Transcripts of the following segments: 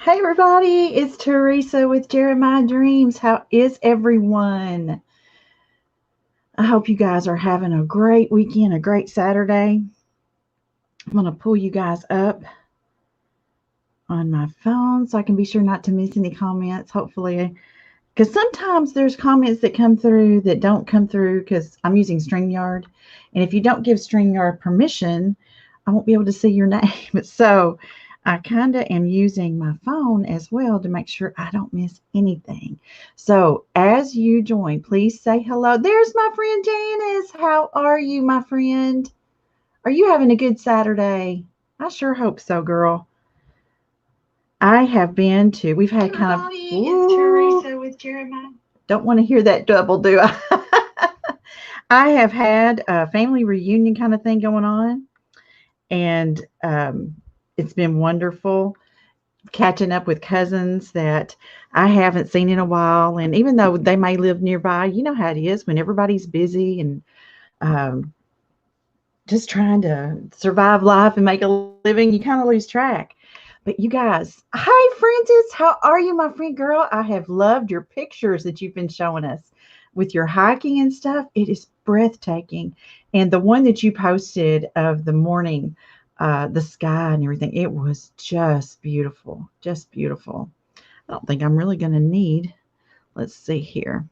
Hey everybody, it's Teresa with Jeremiah Dreams. How is everyone? I hope you guys are having a great weekend, a great Saturday. I'm going to pull you guys up on my phone so I can be sure not to miss any comments, hopefully. Because sometimes there's comments that come through that don't come through because I'm using StreamYard. And if you don't give StreamYard permission, I won't be able to see your name. So I kind of am using my phone as well to make sure I don't miss anything. So as you join, please say hello. There's my friend Janice. How are you, my friend? Are you having a good Saturday? I sure hope so, girl. I have been to, we've had kind of, it's Teresa with Jeremiah. Don't want to hear that double, do I? I have had a family reunion kind of thing going on, and it's been wonderful catching up with cousins that I haven't seen in a while. And even though they may live nearby, you know how it is when everybody's busy and um, just trying to survive life and make a living, you kind of lose track. But you guys, hi Francis, how are you, my friend girl? I have loved your pictures that you've been showing us with your hiking and stuff. It is breathtaking. And the one that you posted of the morning, the sky and everything, it was just beautiful, just beautiful. I don't think I'm really going to need, let's see here.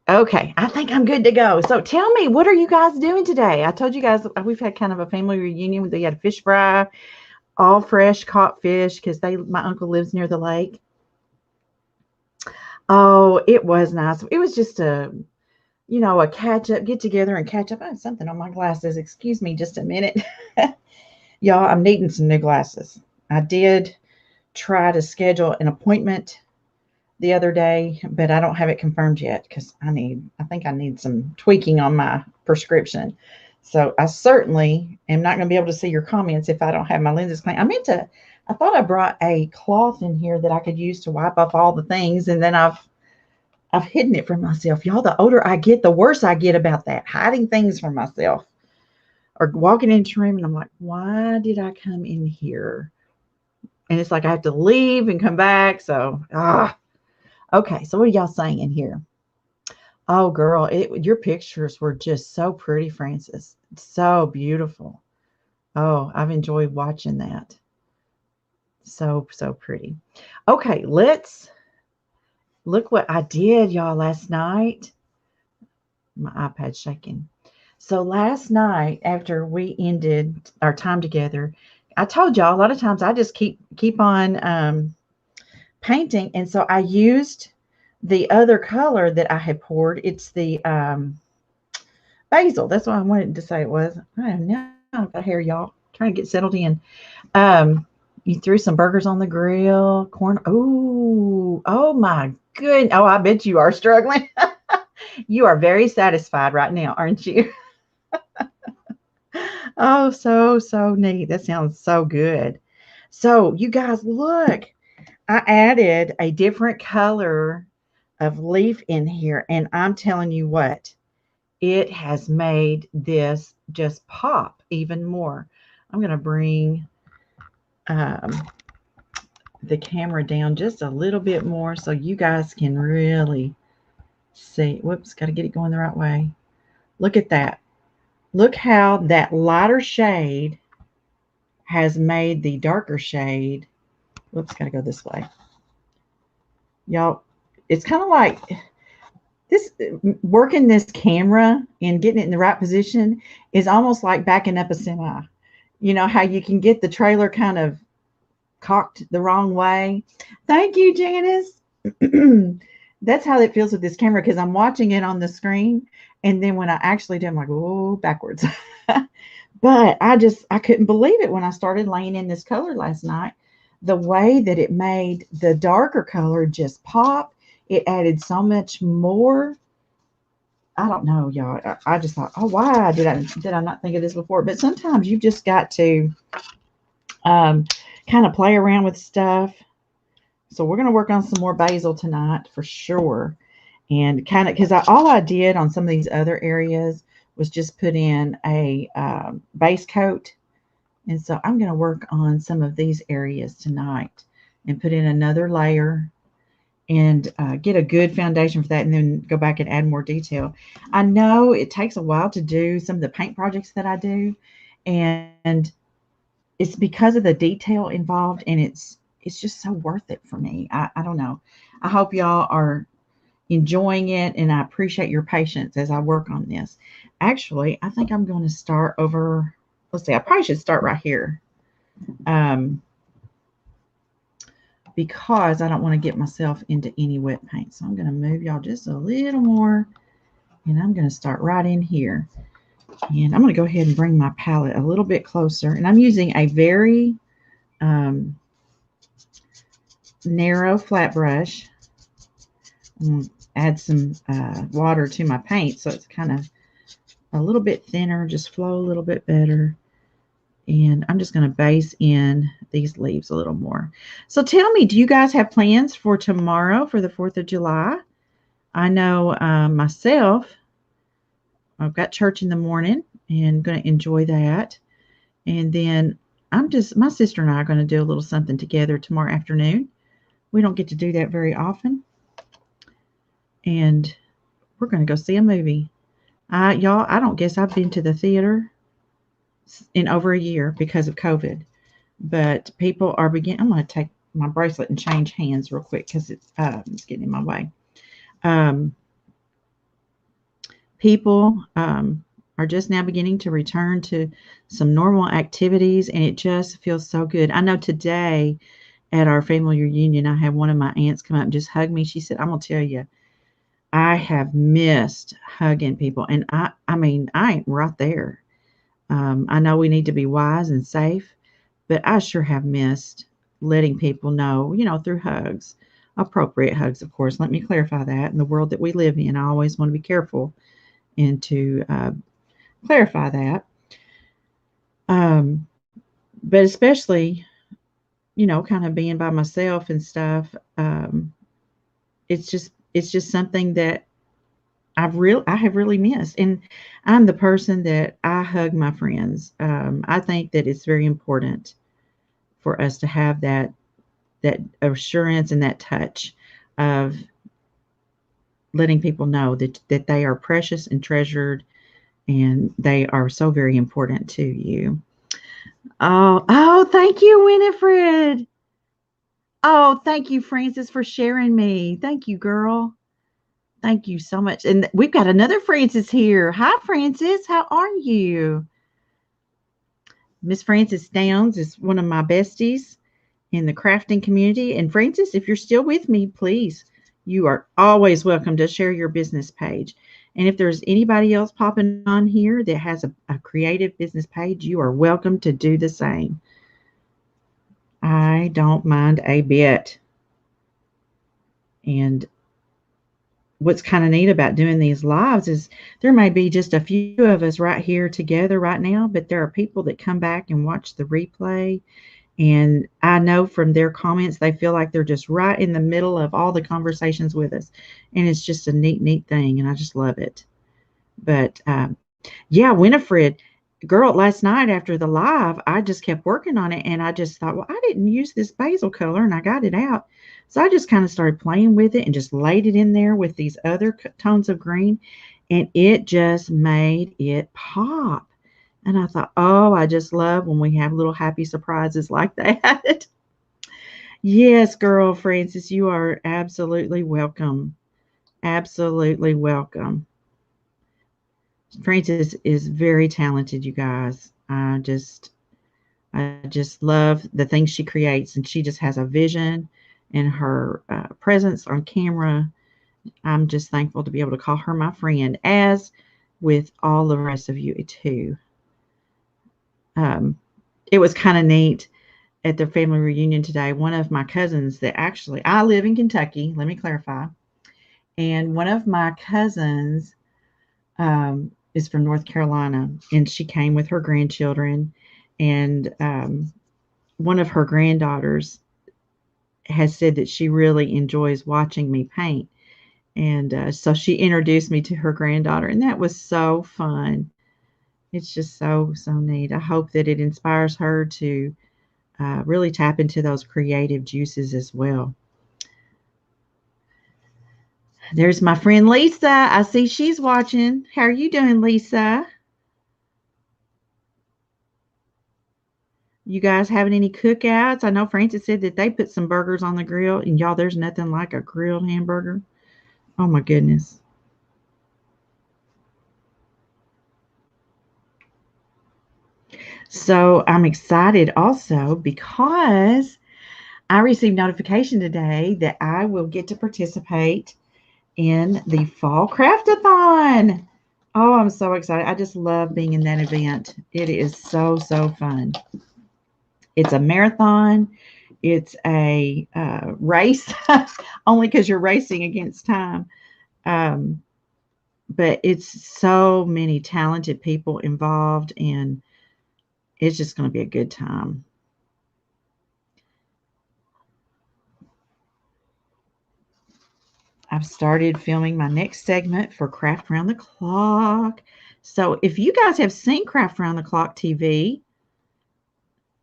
Okay, I think I'm good to go. So tell me, what are you guys doing today? I told you guys we've had kind of a family reunion. They had a fish fry, all fresh caught fish because my uncle lives near the lake. Oh, it was nice. It was just a catch up, get together and catch up. I have something on my glasses. Excuse me just a minute. Y'all, I'm needing some new glasses. I did try to schedule an appointment the other day, but I don't have it confirmed yet because I think I need some tweaking on my prescription. So I certainly am not going to be able to see your comments if I don't have my lenses clean. I thought I brought a cloth in here that I could use to wipe off all the things, and then I've hidden it from myself. Y'all, the older I get, the worse I get about that, hiding things from myself or walking into a room and I'm like, why did I come in here? And it's like I have to leave and come back. So, okay. So what are y'all saying in here? Oh, girl, your pictures were just so pretty, Francis. So beautiful. Oh, I've enjoyed watching that. So, so pretty. Okay, let's look what I did, y'all, last night. My iPad's shaking. So last night, after we ended our time together, I told y'all a lot of times I just keep on painting, and so I used the other color that I had poured. It's the basil. That's what I wanted to say it was. I am now got hair, y'all. Trying to get settled in. Um, you threw some burgers on the grill, corn. Oh my good. Oh, I bet you are struggling. You are very satisfied right now, aren't you? Oh, so, so neat. That sounds so good. So, you guys, look, I added a different color of leaf in here, and I'm telling you what, it has made this just pop even more. I'm going to bring um, the camera down just a little bit more so you guys can really see. Whoops, got to get it going the right way. Look at that. Look how that lighter shade has made the darker shade. Whoops, got to go this way. Y'all, it's kind of like this working this camera and getting it in the right position is almost like backing up a semi. You know how you can get the trailer kind of cocked the wrong way. Thank you, Janice. That's how it feels with this camera because I'm watching it on the screen, and then when I actually do, I'm like, oh, backwards. But I couldn't believe it when I started laying in this color last night. The way that it made the darker color just pop. It added so much more. I don't know, y'all. I just thought, oh, why did I not think of this before? But sometimes you just got to um, kind of play around with stuff. So we're going to work on some more basil tonight for sure. And kind of because all I did on some of these other areas was just put in a base coat And so I'm going to work on some of these areas tonight and put in another layer and get a good foundation for that, and then go back and add more detail. I know it takes a while to do some of the paint projects that I do, and it's because of the detail involved, and it's just so worth it for me. I don't know. I hope y'all are enjoying it, and I appreciate your patience as I work on this. Actually, I think I'm going to start over. Let's see. I probably should start right here. Um, because I don't want to get myself into any wet paint. So I'm going to move y'all just a little more, and I'm going to start right in here. And I'm going to go ahead and bring my palette a little bit closer. And I'm using a very narrow flat brush. I'm going to add some water to my paint so it's kind of a little bit thinner, just flow a little bit better. And I'm just going to base in these leaves a little more. So tell me, do you guys have plans for tomorrow for the 4th of July? I know myself, I've got church in the morning and going to enjoy that. And then my sister and I are going to do a little something together tomorrow afternoon. We don't get to do that very often. And we're going to go see a movie. Y'all, I don't guess I've been to the theater in over a year because of COVID. But people are beginning. I'm going to take my bracelet and change hands real quick because it's getting in my way. People are just now beginning to return to some normal activities, and it just feels so good. I know today at our family reunion, I had one of my aunts come up and just hug me. She said, I'm going to tell you, I have missed hugging people. And I mean, I ain't right there. I know we need to be wise and safe, but I sure have missed letting people know, through hugs, appropriate hugs, of course. Let me clarify that. In the world that we live in, I always want to be careful and to clarify that. But especially, kind of being by myself and stuff, it's just something that I have really missed. And I'm the person that I hug my friends. I think that it's very important for us to have that assurance and that touch of letting people know that they are precious and treasured, and they are so very important to you. Oh, thank you, Winifred. Oh, thank you, Frances, for sharing me. Thank you, girl. Thank you so much. And we've got another Frances here. Hi, Frances. How are you? Miss Frances Downs is one of my besties in the crafting community. And Frances, if you're still with me, please, you are always welcome to share your business page. And if there's anybody else popping on here that has a creative business page, you are welcome to do the same. I don't mind a bit. And what's kind of neat about doing these lives is there may be just a few of us right here together right now, but there are people that come back and watch the replay. And I know from their comments, they feel like they're just right in the middle of all the conversations with us. And it's just a neat thing. And I just love it. But yeah, Winifred, girl, last night after the live, I just kept working on it. And I just thought, well, I didn't use this basil color, and I got it out. So I just kind of started playing with it and just laid it in there with these other tones of green. And it just made it pop. And I thought, oh, I just love when we have little happy surprises like that. Yes, girl, Frances, you are absolutely welcome. Absolutely welcome. Frances is very talented, you guys. I just love the things she creates, and she just has a vision and her presence on camera. I'm just thankful to be able to call her my friend, as with all the rest of you too. It was kind of neat at their family reunion today. One of my cousins that actually, I live in Kentucky, let me clarify. And one of my cousins is from North Carolina, and she came with her grandchildren. And one of her granddaughters has said that she really enjoys watching me paint. And so she introduced me to her granddaughter, and that was so fun. It's just so, so neat. I hope that it inspires her to really tap into those creative juices as well. There's my friend Lisa. I see she's watching. How are you doing, Lisa? You guys having any cookouts? I know Francis said that they put some burgers on the grill, and y'all, there's nothing like a grilled hamburger. Oh my goodness. So I'm excited also because I received notification today that I will get to participate in the Fall Craftathon. Oh, I'm so excited. I just love being in that event. It is so, so fun. It's a marathon. It's a race, only because you're racing against time. Um, but it's so many talented people involved, and it's just going to be a good time. I've started filming my next segment for Craft Round the Clock. So if you guys have seen Craft Round the Clock TV,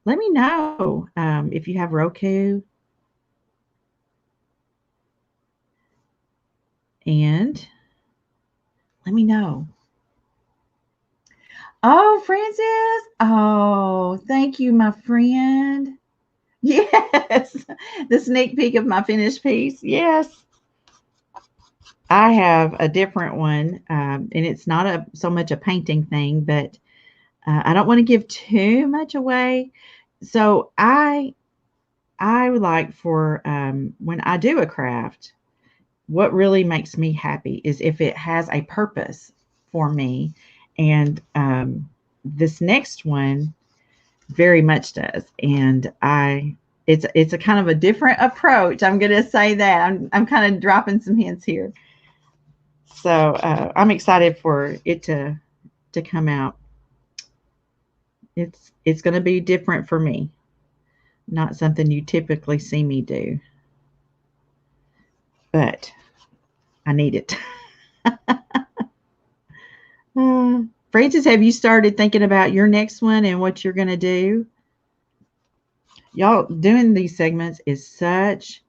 let me know if you have Roku. And let me know. Oh, Francis. Oh, thank you, my friend. Yes. The sneak peek of my finished piece. Yes. I have a different one, and it's not so much a painting thing, but I don't want to give too much away. So I would like for when I do a craft, what really makes me happy is if it has a purpose for me, and this next one very much does. And it's a kind of a different approach. I'm going to say that I'm kind of dropping some hints here. So I'm excited for it to come out. It's going to be different for me, not something you typically see me do, but I need it. Francis, have you started thinking about your next one and what you're going to do? Y'all, doing these segments is such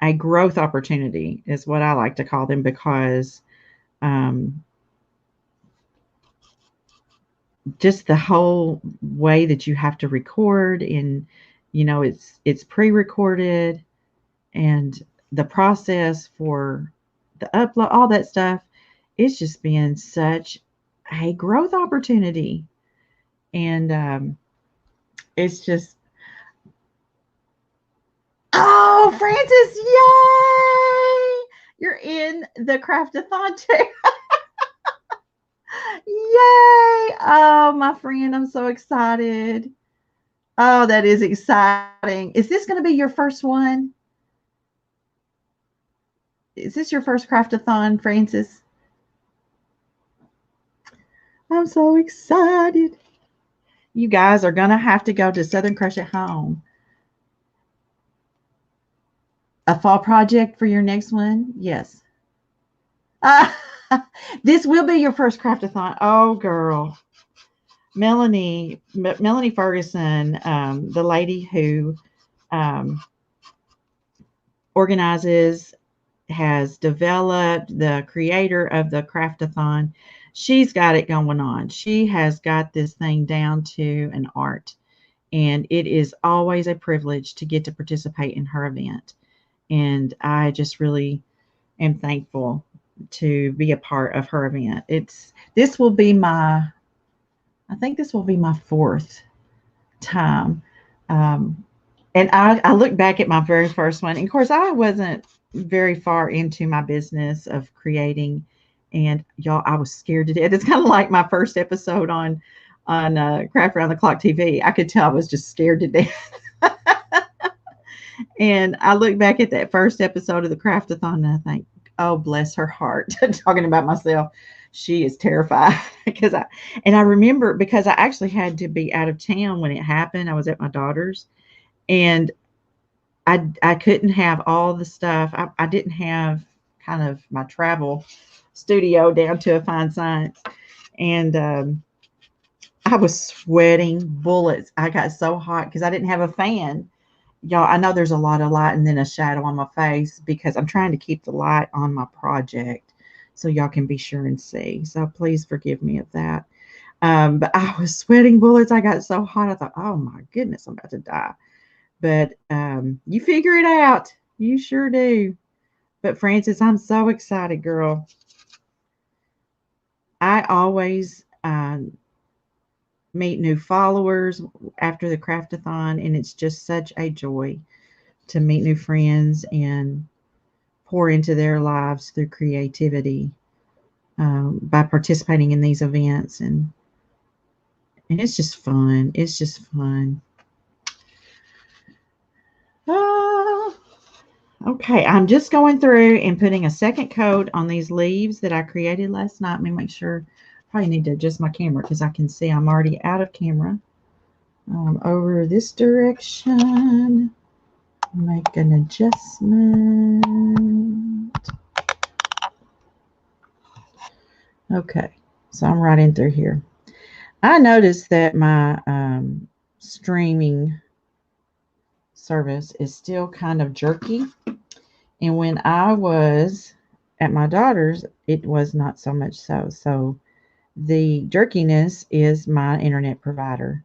a growth opportunity, is what I like to call them, because um, just the whole way that you have to record, and it's pre-recorded, and the process for the upload, all that stuff, it's just been such a growth opportunity. And it's just, oh, Francis, yay! You're in the craftathon too. Yay! Oh, my friend, I'm so excited. Oh, that is exciting. Is this going to be your first one? Is this your first craftathon, Francis? I'm so excited. You guys are going to have to go to Southern Crush at Home. A fall project for your next one? Yes. Uh, this will be your first craftathon. Oh, girl. Melanie Ferguson, the lady who um, organizes, has developed, the creator of the craftathon, she's got it going on. She has got this thing down to an art, and it is always a privilege to get to participate in her event. And I just really am thankful to be a part of her event. This will be my, I think this will be my fourth time. Um, and I look back at my very first one. And of course, I wasn't very far into my business of creating. And y'all, I was scared to death. It's kind of like my first episode on Craft Around the Clock TV. I could tell I was just scared to death. And I look back at that first episode of the Craftathon and I think, oh, bless her heart, talking about myself. She is terrified because I remember because I actually had to be out of town when it happened. I was at my daughter's, and I couldn't have all the stuff. I didn't have kind of my travel studio down to a fine science. And I was sweating bullets. I got so hot because I didn't have a fan. Y'all, I know there's a lot of light and then a shadow on my face because I'm trying to keep the light on my project so y'all can be sure and see. So please forgive me of that. But I was sweating bullets. I got so hot. I thought, oh my goodness, I'm about to die. But you figure it out. You sure do. But Francis, I'm so excited, girl. I always meet new followers after the craftathon, and it's just such a joy to meet new friends and pour into their lives through creativity by participating in these events, and it's just fun. It's just fun. Ah, okay, I'm just going through and putting a second coat on these leaves that I created last night. Let me make sure. Probably need to adjust my camera because I can see I'm already out of camera. Over this direction. Make an adjustment. Okay, so I'm right in through here. I noticed that my streaming service is still kind of jerky. And when I was at my daughter's, it was not so much so. So the jerkiness is my internet provider.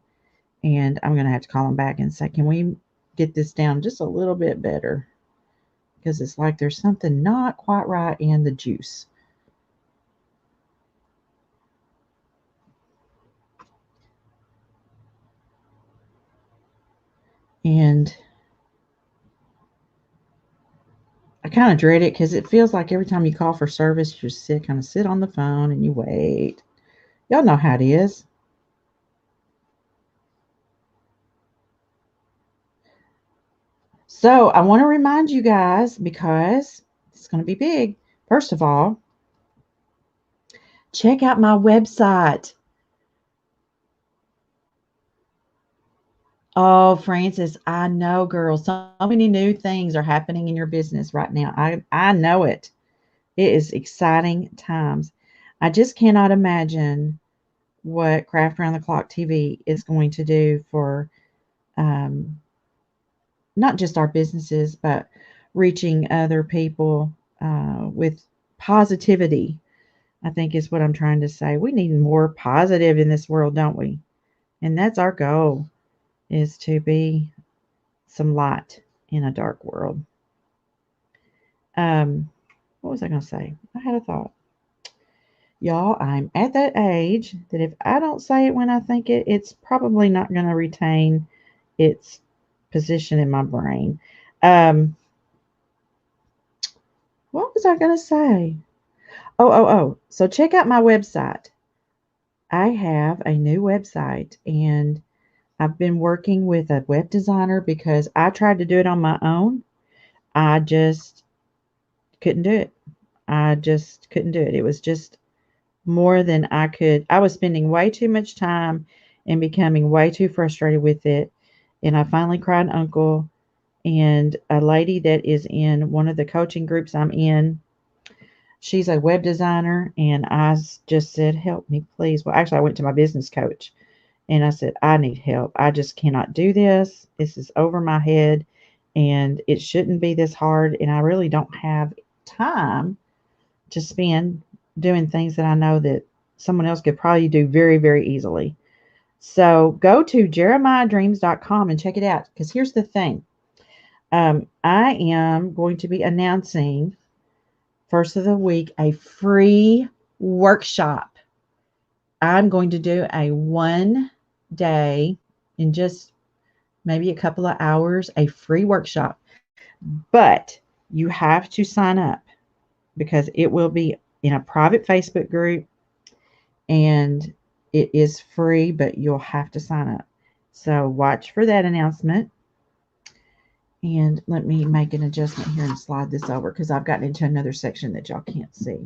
And I'm going to have to call them back and say, can we get this down just a little bit better? Because it's like there's something not quite right in the juice. And I kind of dread it because it feels like every time you call for service, you just kind of sit on the phone and you wait. Y'all know how it is. So I want to remind you guys because it's going to be big. First of all, check out my website. Oh, Francis, I know, girl. So many new things are happening in your business right now. I know it. It is exciting times. I just cannot imagine what Craft Around the Clock TV is going to do for um, not just our businesses, but reaching other people with positivity, I think is what I'm trying to say. We need more positive in this world, don't we? And that's our goal, is to be some light in a dark world. What was I going to say? I had a thought. Y'all, I'm at that age that if I don't say it when I think it, it's probably not going to retain its position in my brain. What was I going to say? Oh. So check out my website. I have a new website and I've been working with a web designer because I tried to do it on my own. I just couldn't do it. I just couldn't do it. It was just more than I could. I was spending way too much time and becoming way too frustrated with it. And I finally cried uncle. And a lady that is in one of the coaching groups I'm in, she's a web designer. And I just said, help me, please. Well, actually, I went to my business coach and I said, I need help. I just cannot do this. This is over my head and it shouldn't be this hard. And I really don't have time to spend doing things that I know that someone else could probably do very, very easily. So go to jeremiahdreams.com and check it out. Because here's the thing. I am going to be announcing first of the week a free workshop. I'm going to do a 1 day in just maybe a couple of hours, a free workshop. But you have to sign up because it will be in a private Facebook group and it is free, but you'll have to sign up. So watch for that announcement. And let me make an adjustment here and slide this over because I've gotten into another section that y'all can't see.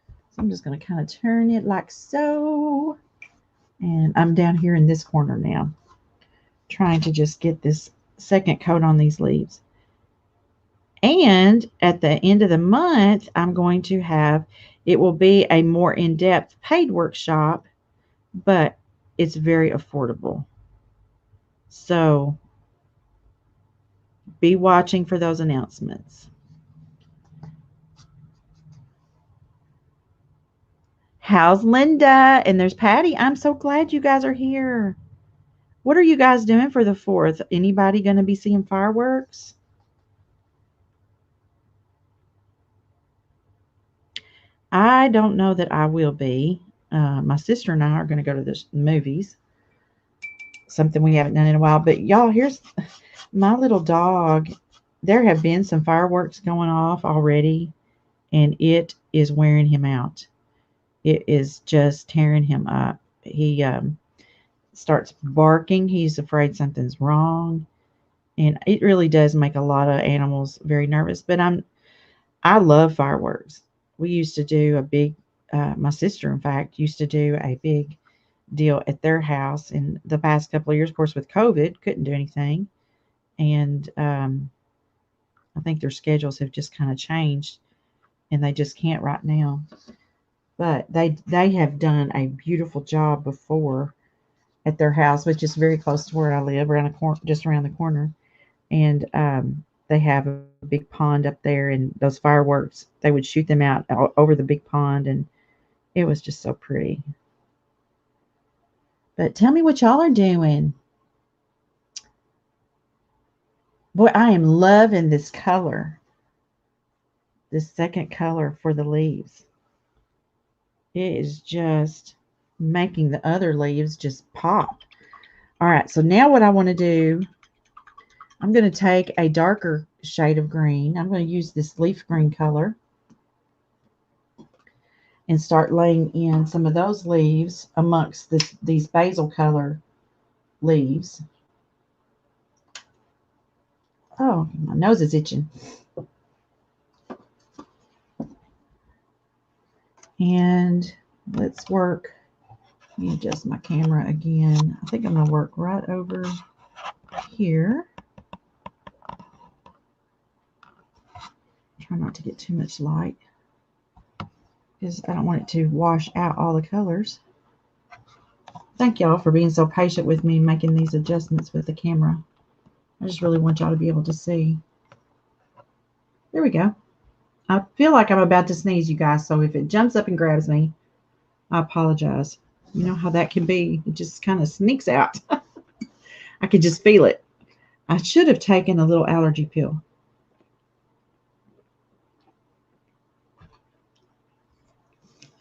So I'm just going to kind of turn it like so. And I'm down here in this corner now, trying to just get this second coat on these leaves. And at the end of the month, I'm going to have, it will be a more in-depth paid workshop, but it's very affordable. So be watching for those announcements. How's Linda? And there's Patty. I'm so glad you guys are here. What are you guys doing for the 4th? Anybody going to be seeing fireworks? I don't know that I will be. My sister and I are going to go to the movies, something we haven't done in a while. But y'all, here's my little dog. There have been some fireworks going off already, and it is wearing him out. It is just tearing him up. He starts barking. He's afraid something's wrong, and it really does make a lot of animals very nervous. But I love fireworks. We used to do a big. My sister, in fact, used to do a big deal at their house in the past couple of years. Of course, with COVID, couldn't do anything, and I think their schedules have just kind of changed, and they just can't right now. But they have done a beautiful job before at their house, which is very close to where I live, around the corner, just around the corner. And they have a big pond up there, and those fireworks, they would shoot them out over the big pond, and it was just so pretty. But tell me what y'all are doing. Boy, I am loving this color, this second color for the leaves. It is just making the other leaves just pop. All right, so now what I want to do, I'm going to take a darker shade of green. I'm going to use this leaf green color and start laying in some of those leaves amongst these basil color leaves. Oh, my nose is itching. And let's work. Let me adjust my camera again. I think I'm going to work right over here. Try not to get too much light because I don't want it to wash out all the colors. Thank y'all for being so patient with me making these adjustments with the camera. I just really want y'all to be able to see. There we go. I feel like I'm about to sneeze, you guys, so if it jumps up and grabs me, I apologize. You know how that can be. It just kind of sneaks out. I could just feel it. I should have taken a little allergy pill.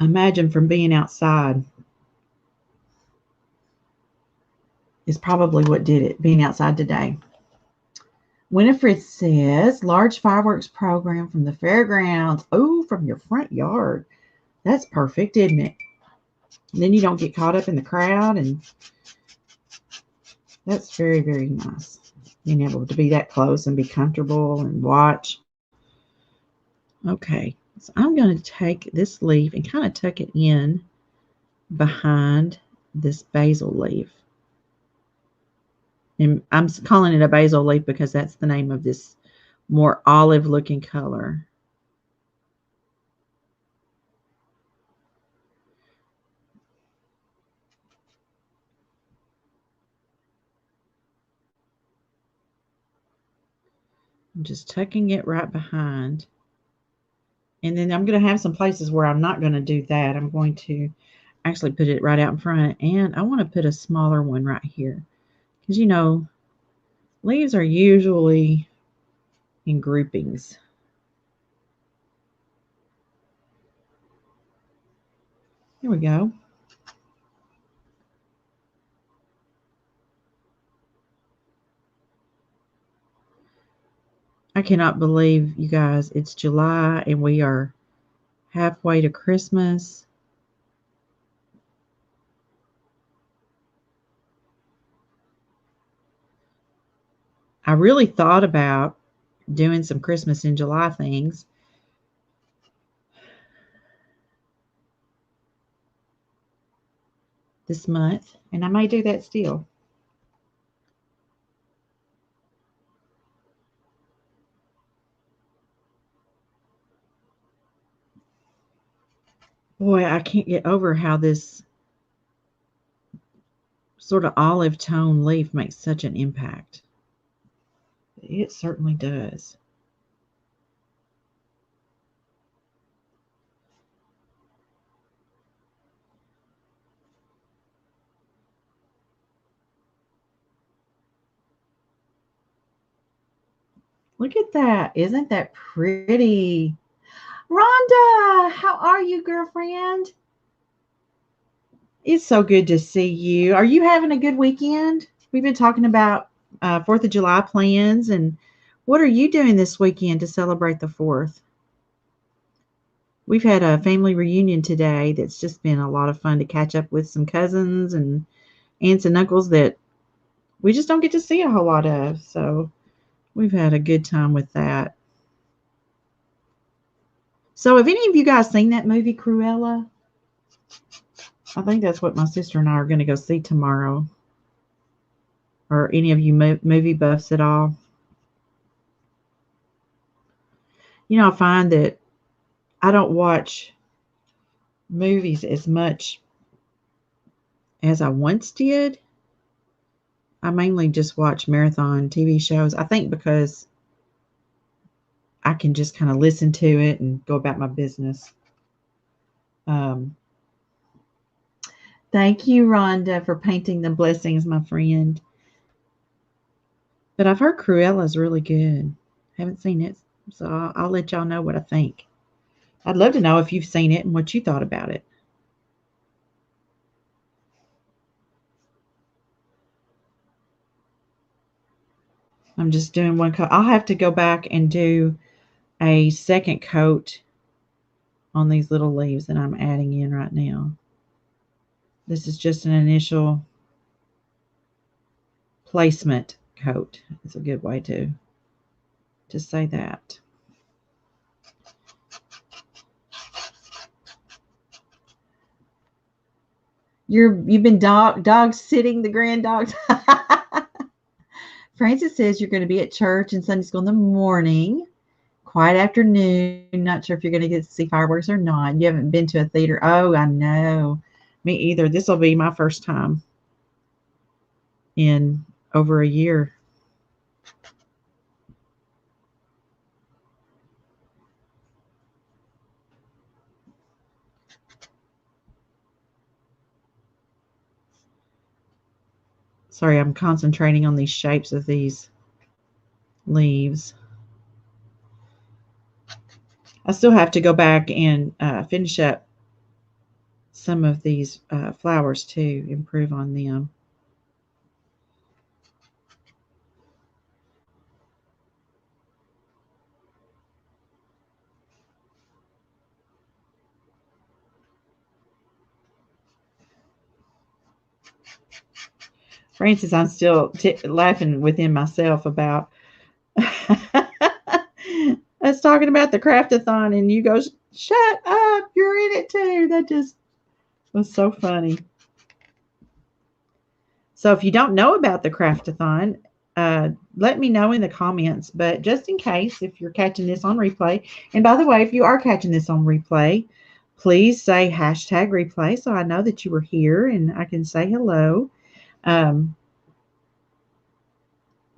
Imagine from being outside is probably what did it, being outside today. Winifred says, large fireworks program from the fairgrounds. Oh, from your front yard. That's perfect, isn't it? And then you don't get caught up in the crowd, and that's very, very nice. Being able to be that close and be comfortable and watch. Okay, so I'm going to take this leaf and kind of tuck it in behind this basil leaf. And I'm calling it a basil leaf because that's the name of this more olive looking color. I'm just tucking it right behind. And then I'm going to have some places where I'm not going to do that. I'm going to actually put it right out in front. And I want to put a smaller one right here. Because, you know, leaves are usually in groupings. Here we go. I cannot believe, you guys, it's July and we are halfway to Christmas. I really thought about doing some Christmas in July things. This month, and I may do that still. Boy, I can't get over how this sort of olive tone leaf makes such an impact. It certainly does. Look at that. Isn't that pretty? Rhonda, how are you, girlfriend? It's so good to see you. Are you having a good weekend? We've been talking about 4th of July plans, and what are you doing this weekend to celebrate the 4th? We've had a family reunion today that's just been a lot of fun to catch up with some cousins and aunts and uncles that we just don't get to see a whole lot of. So we've had a good time with that. So have any of you guys seen that movie, Cruella? I think that's what my sister and I are going to go see tomorrow. Or any of you movie buffs at all? You know, I find that I don't watch movies as much as I once did. I mainly just watch marathon TV shows. I think because I can just kind of listen to it and go about my business. Thank you, Rhonda, for painting the blessings, my friend. But I've heard Cruella is really good. Haven't seen it, so I'll let y'all know what I think. I'd love to know if you've seen it and what you thought about it. I'm just doing one coat. I'll have to go back and do a second coat on these little leaves that I'm adding in right now. This is just an initial placement coat. It's a good way to say that. You've been dog sitting the grand dogs. Francis says you're going to be at church and Sunday school in the morning, quiet afternoon. Not sure if you're going to get to see fireworks or not. You haven't been to a theater. Oh, I know. Me either. This will be my first time in over a year. Sorry, I'm concentrating on these shapes of these leaves. I still have to go back and finish up some of these flowers to improve on them. Francis, I'm still laughing within myself about us talking about the craftathon, and you go, "Shut up! You're in it too." That just was so funny. So if you don't know about the craftathon, let me know in the comments. But just in case, if you're catching this on replay, and by the way, if you are catching this on replay, please say hashtag replay so I know that you were here and I can say hello.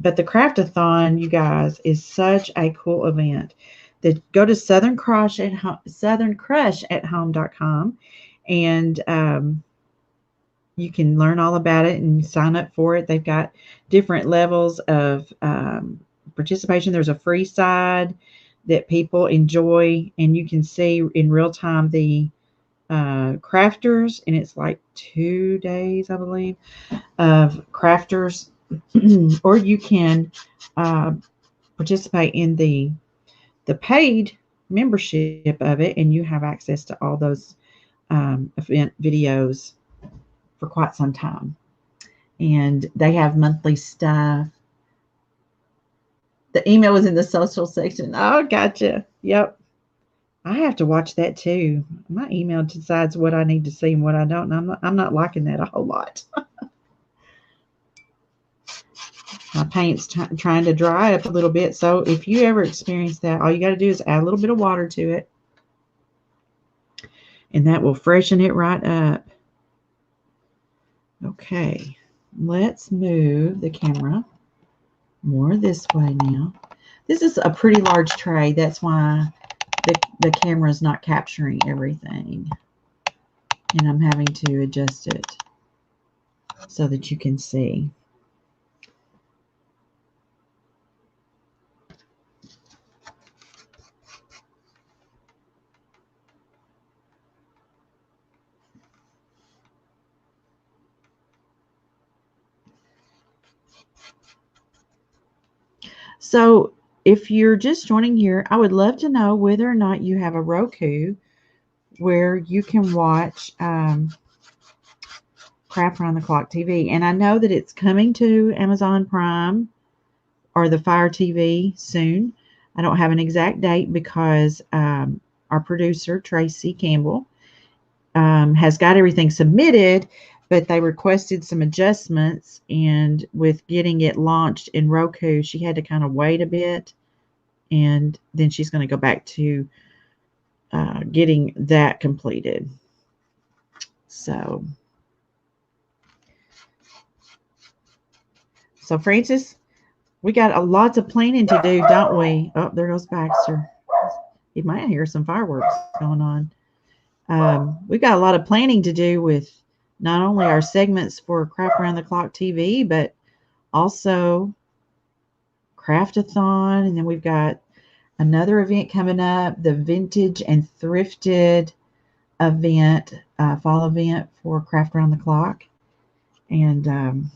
But the craftathon, you guys, is such a cool event. Go to southern crush@home.com and you can learn all about it and sign up for it. They've got different levels of participation. There's a free side that people enjoy, and you can see in real time the crafters, and it's like 2 days, I believe, of crafters. Or you can participate in the paid membership of it, and you have access to all those event videos for quite some time. And they have monthly stuff. The email was in the social section. Oh, gotcha. Yep. I have to watch that too. My email decides what I need to see and what I don't. And I'm not liking that a whole lot. My paint's trying to dry up a little bit. So if you ever experience that, all you got to do is add a little bit of water to it, and that will freshen it right up. Okay. let's move the camera more this way now. This is a pretty large tray. That's why the camera is not capturing everything. And I'm having to adjust it so that you can see. So if you're just joining here, I would love to know whether or not you have a Roku where you can watch Craft Around the Clock TV. And I know that it's coming to Amazon Prime or the Fire TV soon. I don't have an exact date because our producer, Tracy Campbell, has got everything submitted, but they requested some adjustments. And with getting it launched in Roku, she had to kind of wait a bit. And then she's going to go back to getting that completed. So Francis, we got lots of planning to do, don't we? Oh, there goes Baxter. You might hear some fireworks going on. We've got a lot of planning to do with not only our segments for Craft Around the Clock TV, but also Craftathon. And then we've got another event coming up, the Vintage and Thrifted event, fall event for Craft Around the Clock. And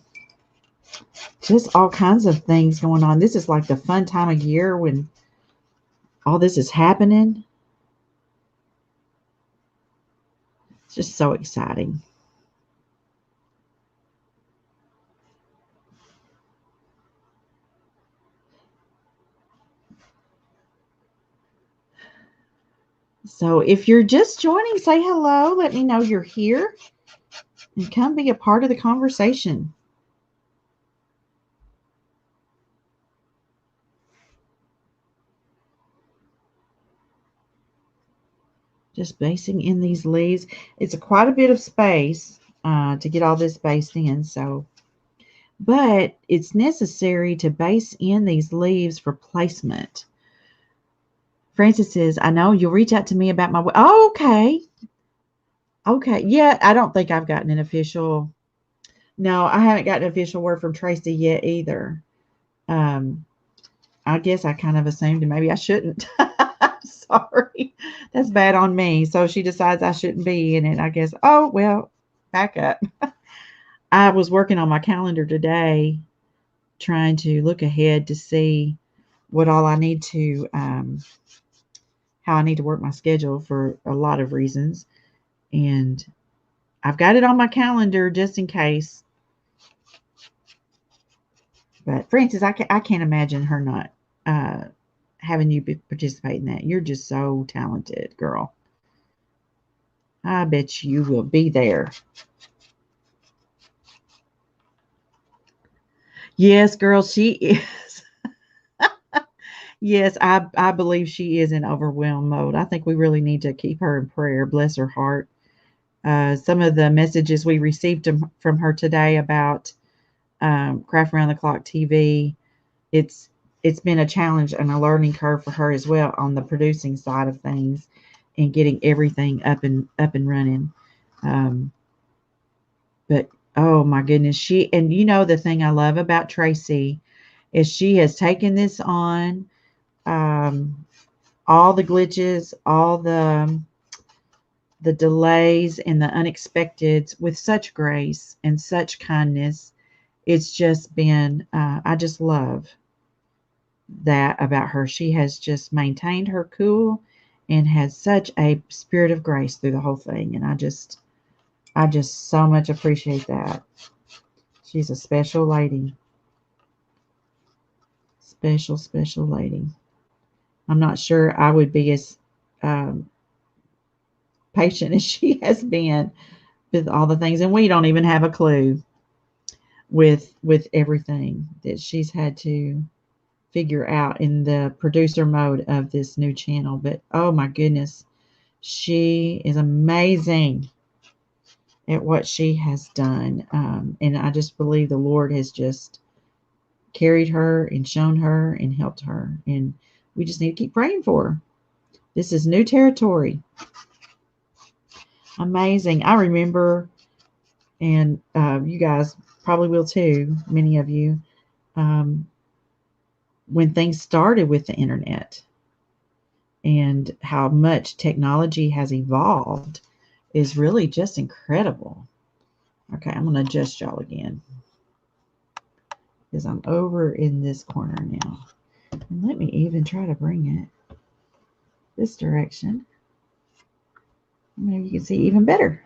just all kinds of things going on. This is like the fun time of year when all this is happening. It's just so exciting. So if you're just joining, say hello. Let me know you're here and come be a part of the conversation. Just basting in these leaves. It's quite a bit of space to get all this based in. But it's necessary to base in these leaves for placement. Francis says, I know you'll reach out to me about my... Oh, okay. Okay. Yeah, I don't think I've gotten an official... No, I haven't gotten an official word from Tracy yet either. I guess I kind of assumed, and maybe I shouldn't. Sorry. That's bad on me. So she decides I shouldn't be in it. I guess, oh, well, back up. I was working on my calendar today, trying to look ahead to see what all I need to, how I need to work my schedule for a lot of reasons. And I've got it on my calendar just in case. But Francis, I can't imagine her not having you participate in that. You're just so talented, girl. I bet you will be there. Yes, girl, she is. Yes, I believe she is in overwhelm mode. I think we really need to keep her in prayer. Bless her heart. Some of the messages we received from her today about Craft Around the Clock TV, it's been a challenge and a learning curve for her as well on the producing side of things and getting everything up and running. But oh my goodness, and you know the thing I love about Tracy is she has taken this on, all the glitches, all the delays and the unexpecteds with such grace and such kindness. It's just been, I just love that about her. She has just maintained her cool and has such a spirit of grace through the whole thing. And I just so much appreciate that. She's a special lady. Special lady. I'm not sure I would be as patient as she has been with all the things. And we don't even have a clue with everything that she's had to figure out in the producer mode of this new channel. But oh my goodness, she is amazing. at what she has done. And I just believe the Lord has just carried her and shown her and helped her. And we just need to keep praying for her. This is new territory. Amazing. I remember, and you guys probably will too, many of you, when things started with the internet and how much technology has evolved is really just incredible. Okay, I'm going to adjust y'all again because I'm over in this corner now. And let me even try to bring it this direction. Maybe you can see even better.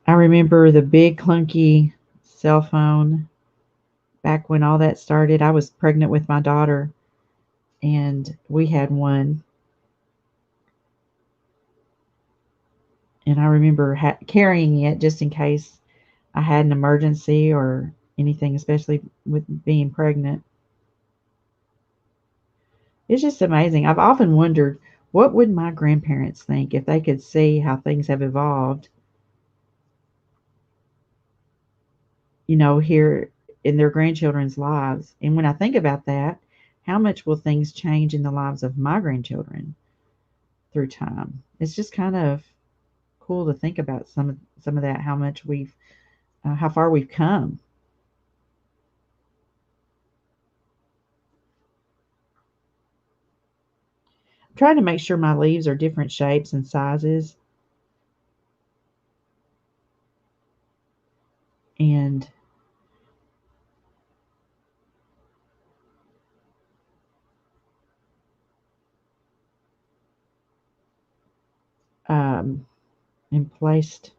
I remember the big clunky cell phone back when all that started. I was pregnant with my daughter and we had one. And I remember carrying it just in case I had an emergency or anything, especially with being pregnant. It's just amazing. I've often wondered, what would my grandparents think if they could see how things have evolved, here in their grandchildren's lives. And when I think about that, how much will things change in the lives of my grandchildren through time? It's just kind of cool to think about some of that, how much how far we've come. I'm trying to make sure my leaves are different shapes and sizes, and um, and placed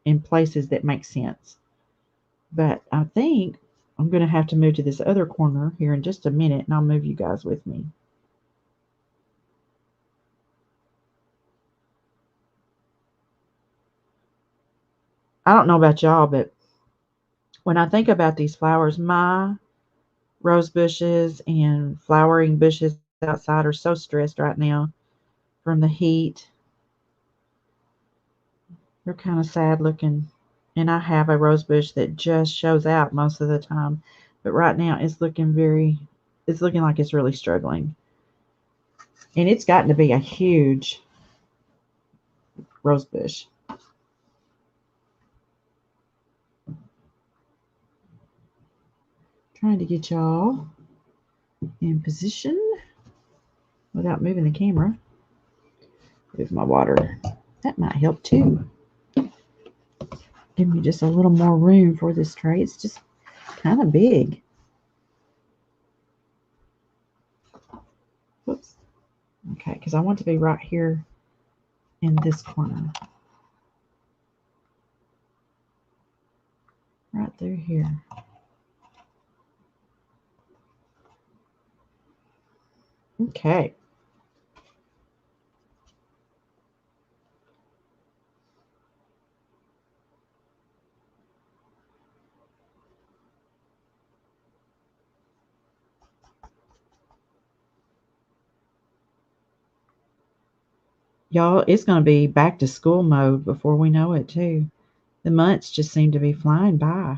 in places that make sense. But I think I'm going to have to move to this other corner here in just a minute, and I'll move you guys with me. I don't know about y'all, but when I think about these flowers, my rose bushes and flowering bushes outside are so stressed right now from the heat. They're kind of sad looking. And I have a rose bush that just shows out most of the time. But right now it's looking like it's really struggling. And it's gotten to be a huge rose bush. Trying to get y'all in position without moving the camera. Move my water. That might help too. Give me just a little more room for this tray. It's just kind of big. Whoops. Okay, because I want to be right here in this corner. Right through here. Okay. Y'all, it's going to be back to school mode before we know it, too. The months just seem to be flying by.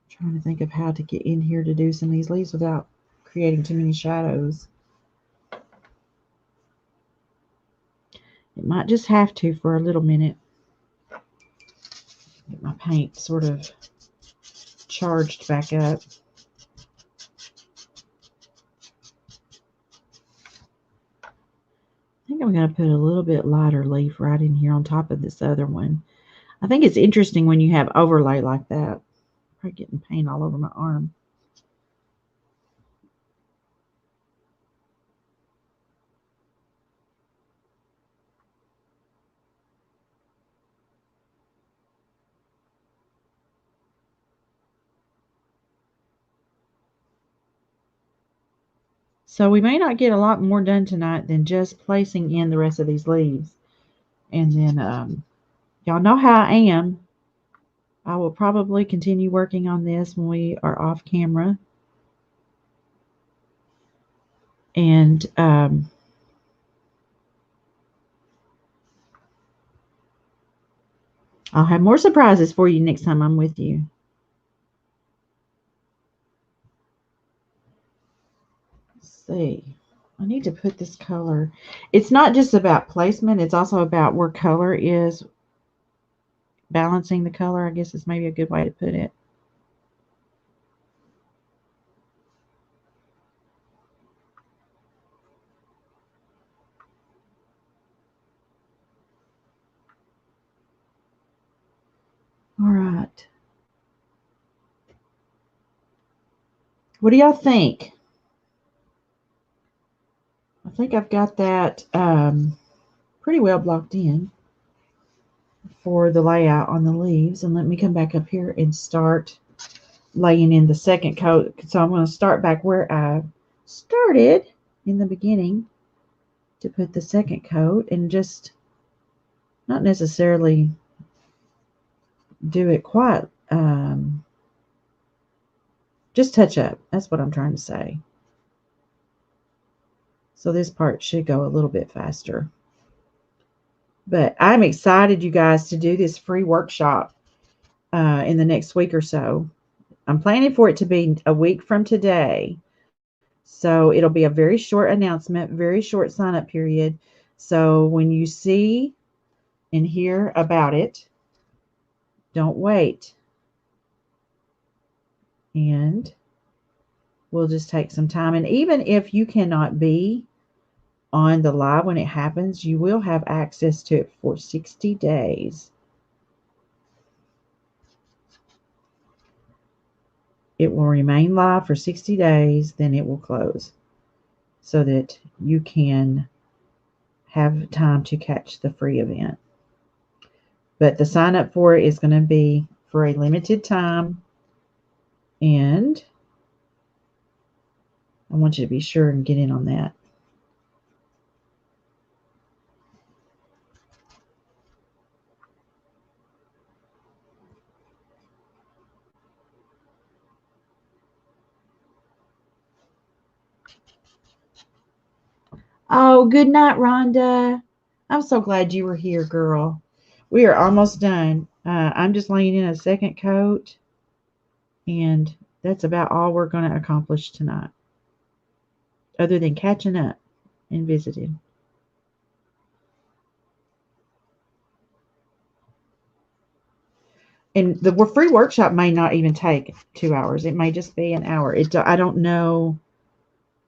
Trying to think of how to get in here to do some of these leaves without creating too many shadows. It might just have to for a little minute. Get my paint sort of charged back up. I think I'm going to put a little bit lighter leaf right in here on top of this other one. I think it's interesting when you have overlay like that. Probably getting paint all over my arm. So we may not get a lot more done tonight than just placing in the rest of these leaves. And then y'all know how I am. I will probably continue working on this when we are off camera. And I'll have more surprises for you next time I'm with you. Let's see. I need to put this color. It's not just about placement. It's also about where color is. Balancing the color, I guess, is maybe a good way to put it. All right. What do y'all think? I think I've got that pretty well blocked in for the layout on the leaves. And let me come back up here and start laying in the second coat. So I'm going to start back where I started in the beginning to put the second coat, and just not necessarily do it quite, just touch up. That's what I'm trying to say. So this part should go a little bit faster. But I'm excited, you guys, to do this free workshop in the next week or so. I'm planning for it to be a week from today. So it'll be a very short announcement, very short sign-up period. So when you see and hear about it, don't wait. And we'll just take some time. And even if you cannot be on the live when it happens, you will have access to it for 60 days. It will remain live for 60 days, then it will close so that you can have time to catch the free event. But the sign up for it is going to be for a limited time, and I want you to be sure and get in on that. Oh, good night, Rhonda. I'm so glad you were here, girl. We are almost done. I'm just laying in a second coat, and that's about all we're going to accomplish tonight, other than catching up and visiting. And the free workshop may not even take 2 hours. It may just be an hour. I don't know.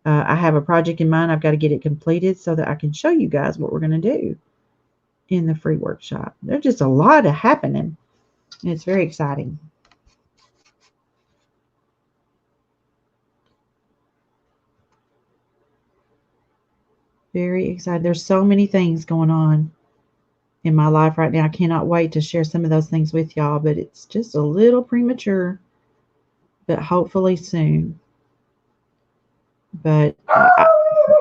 I have a project in mind. I've got to get it completed so that I can show you guys what we're going to do in the free workshop. There's just a lot of happening, and it's very exciting. Very excited. There's so many things going on in my life right now. I cannot wait to share some of those things with y'all, but it's just a little premature, but hopefully soon. But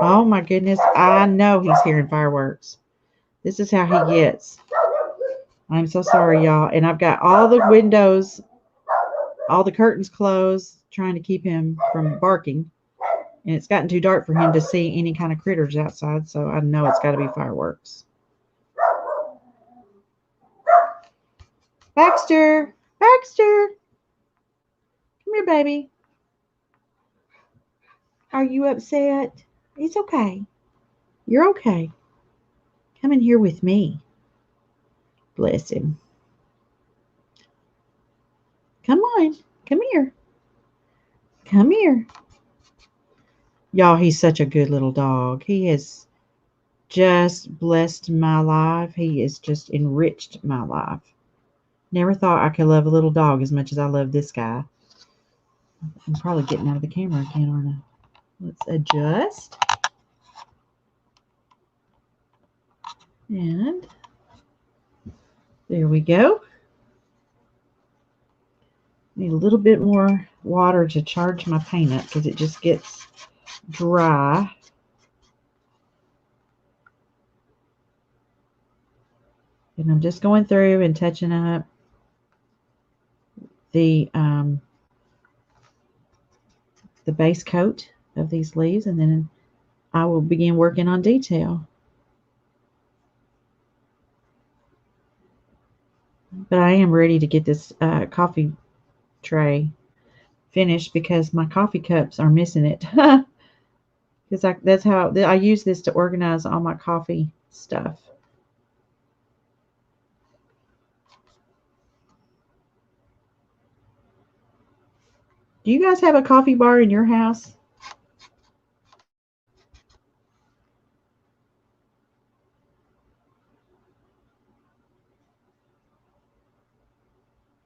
oh my goodness, I know he's hearing fireworks. This is how he gets. I'm so sorry, y'all. And I've got all the windows, all the curtains closed, trying to keep him from barking. And it's gotten too dark for him to see any kind of critters outside, so I know it's got to be fireworks. Baxter! Baxter! Come here, baby. Are you upset? It's okay. You're okay. Come in here with me. Bless him. Come on. Come here. Come here. Y'all, he's such a good little dog. He has just blessed my life. He has just enriched my life. Never thought I could love a little dog as much as I love this guy. I'm probably getting out of the camera again, aren't I? Let's adjust. And there we go. Need a little bit more water to charge my paint up because it just gets dry. And I'm just going through and touching up the base coat of these leaves, and then I will begin working on detail. But I am ready to get this coffee tray finished because my coffee cups are missing it. Because that's how I use this to organize all my coffee stuff. Do you guys have a coffee bar in your house?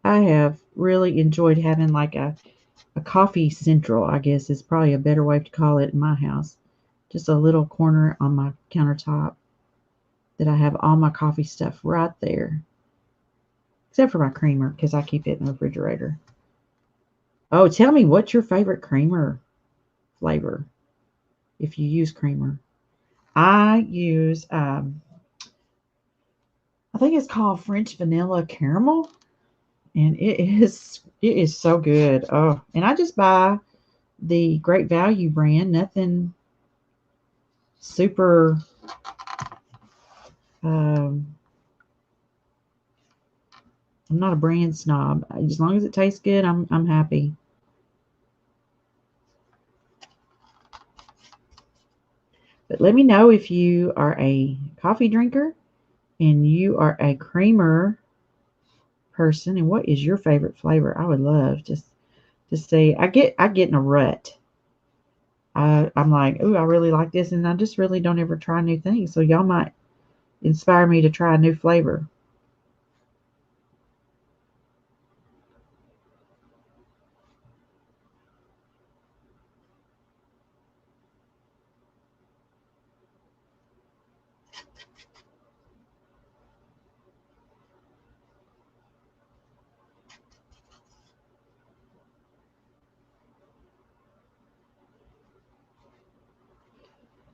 I have really enjoyed having like a coffee central, I guess is probably a better way to call it in my house. Just a little corner on my countertop that I have all my coffee stuff right there. Except for my creamer, because I keep it in the refrigerator. Oh, tell me what's your favorite creamer flavor if you use creamer. I use I think it's called French vanilla caramel, and it is so good. Oh, and I just buy the Great Value brand. Nothing super. Um, I'm not a brand snob. As long as it tastes good, I'm happy. But let me know if you are a coffee drinker and you are a creamer person, and what is your favorite flavor? I would love just to see. I get in a rut. I'm like, oh, I really like this, and I just really don't ever try new things. So y'all might inspire me to try a new flavor.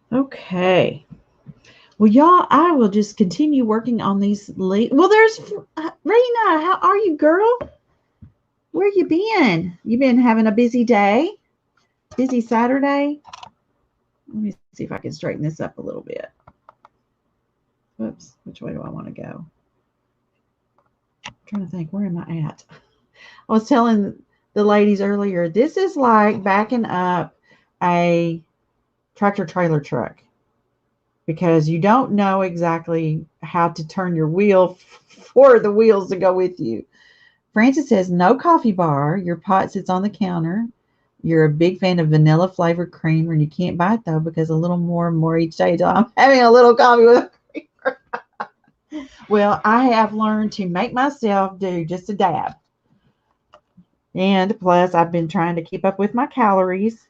Okay. Well, y'all, I will just continue working on these. Well, there's Rena. How are you, girl? Where you been? You been having a busy day? Busy Saturday? Let me see if I can straighten this up a little bit. Whoops. Which way do I want to go? I'm trying to think. Where am I at? I was telling the ladies earlier, this is like backing up a tractor trailer truck because you don't know exactly how to turn your wheel for the wheels to go with you. Francis says, no coffee bar. Your pot sits on the counter. You're a big fan of vanilla flavored creamer, and you can't buy it though because a little more and more each day. So I'm having a little coffee with a creamer. Well, I have learned to make myself do just a dab. And plus, I've been trying to keep up with my calories,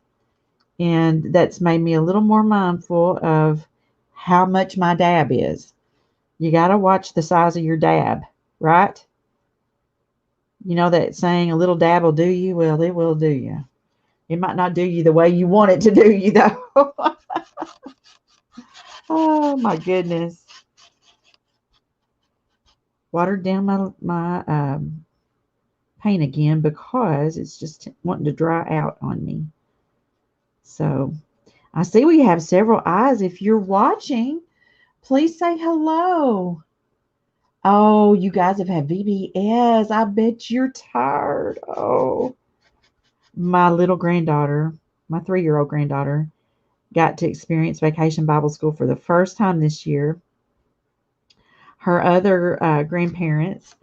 and that's made me a little more mindful of how much my dab is. You got to watch the size of your dab, right? You know that saying, a little dab will do you? Well, it will do you. It might not do you the way you want it to do you, though. Oh, my goodness. Watered down my paint again because it's just wanting to dry out on me. So I see we have several eyes. If you're watching, please say hello. Oh, you guys have had VBS. I bet you're tired. Oh, my little granddaughter, my 3-year-old granddaughter, got to experience Vacation Bible School for the first time this year. Her other grandparents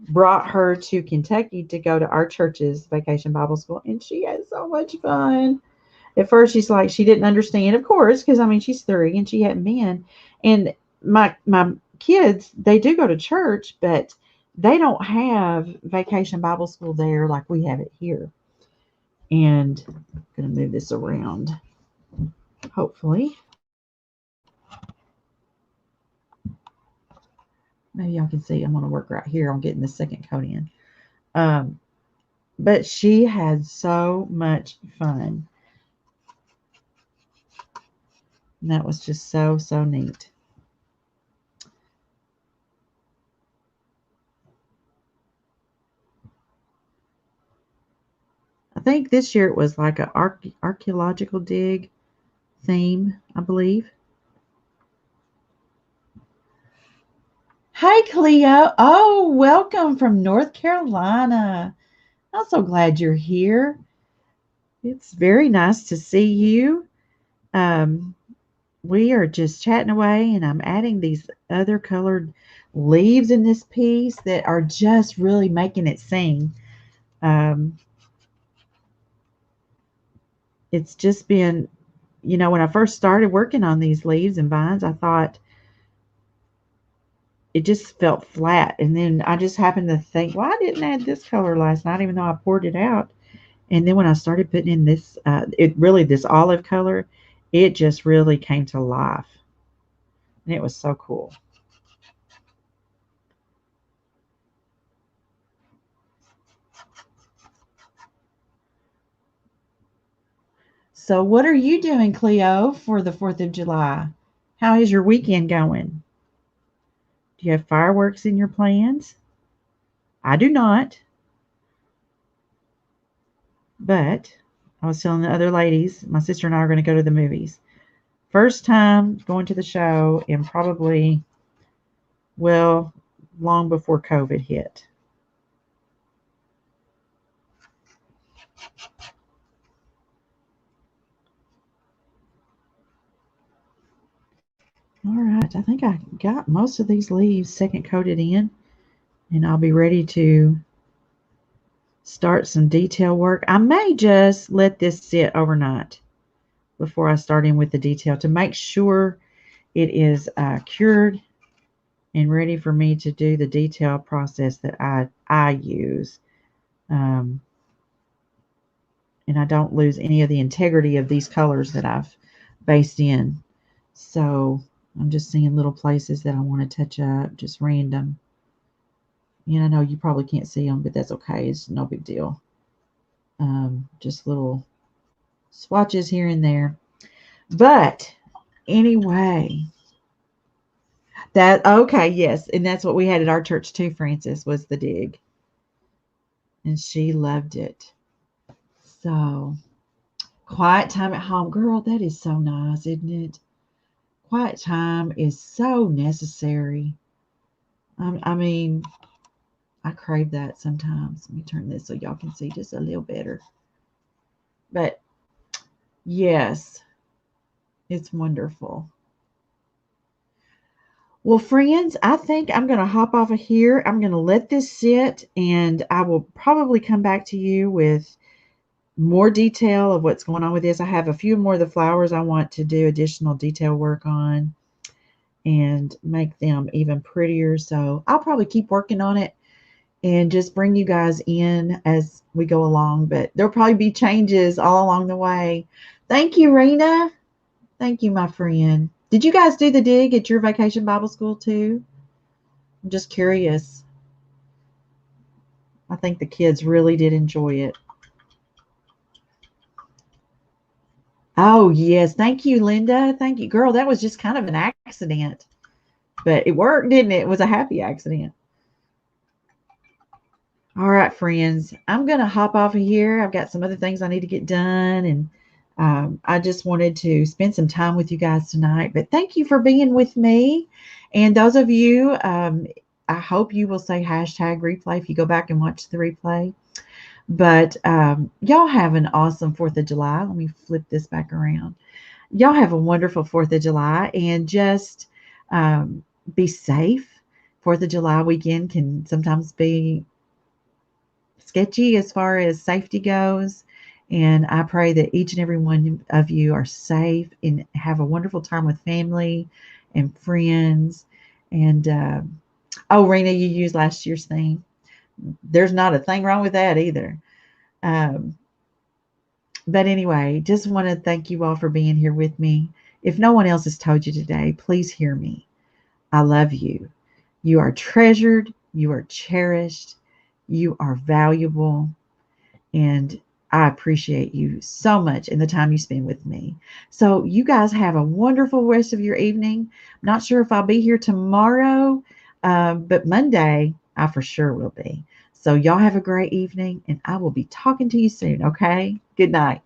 brought her to Kentucky to go to our church's Vacation Bible School, and she had so much fun. At first, she's like, she didn't understand, of course, because I mean, she's 3 and she hadn't been. And my kids, they do go to church, but they don't have Vacation Bible School there like we have it here. And I'm going to move this around, hopefully. Maybe y'all can see I'm going to work right here on getting the second coat in. Um, but she had so much fun. And that was just so, so neat. I think this year it was like an archaeological dig theme, I believe. Hey, Cleo. Oh, welcome from North Carolina. I'm so glad you're here. It's very nice to see you. Um, we are just chatting away, and I'm adding these other colored leaves in this piece that are just really making it sing. Um, it's just been, when I first started working on these leaves and vines, I thought it just felt flat. And then I just happened to think, well, I didn't add this color last night, even though I poured it out. And then when I started putting in this, this olive color, it just really came to life. And it was so cool. So what are you doing, Cleo, for the 4th of July? How is your weekend going? Do you have fireworks in your plans? I do not, but I was telling the other ladies, my sister and I are going to go to the movies. First time going to the show and probably, well, long before COVID hit. All right, I think I got most of these leaves second coated in, and I'll be ready to start some detail work. I may just let this sit overnight before I start in with the detail to make sure it is cured and ready for me to do the detail process that I use. Um, and I don't lose any of the integrity of these colors that I've based in. So I'm just seeing little places that I want to touch up, just random. And I know you probably can't see them, but that's okay. It's no big deal. Just little swatches here and there. But anyway, okay, yes. And that's what we had at our church too, Frances, was the dig. And she loved it. So, quiet time at home. Girl, that is so nice, isn't it? Quiet time is so necessary. I mean, I crave that sometimes. Let me turn this so y'all can see just a little better. But yes, it's wonderful. Well, friends, I think I'm going to hop off of here. I'm going to let this sit, and I will probably come back to you with more detail of what's going on with this. I have a few more of the flowers I want to do additional detail work on and make them even prettier. So I'll probably keep working on it and just bring you guys in as we go along. But there'll probably be changes all along the way. Thank you, Rena. Thank you, my friend. Did you guys do the dig at your vacation Bible school too? I'm just curious. I think the kids really did enjoy it. Oh, yes. Thank you, Linda. Thank you. Girl, that was just kind of an accident. But it worked, didn't it? It was a happy accident. All right, friends. I'm going to hop off of here. I've got some other things I need to get done. And I just wanted to spend some time with you guys tonight. But thank you for being with me. And those of you, I hope you will say hashtag replay if you go back and watch the replay. But y'all have an awesome 4th of July. Let me flip this back around. Y'all have a wonderful 4th of July and just be safe. 4th of July weekend can sometimes be sketchy as far as safety goes. And I pray that each and every one of you are safe and have a wonderful time with family and friends. And oh, Rena, you used last year's theme. There's not a thing wrong with that either. But anyway, just want to thank you all for being here with me. If no one else has told you today, please hear me. I love you. You are treasured. You are cherished. You are valuable. And I appreciate you so much and the time you spend with me. So you guys have a wonderful rest of your evening. I'm not sure if I'll be here tomorrow, but Monday I for sure will be. So y'all have a great evening, and I will be talking to you soon, okay? Good night.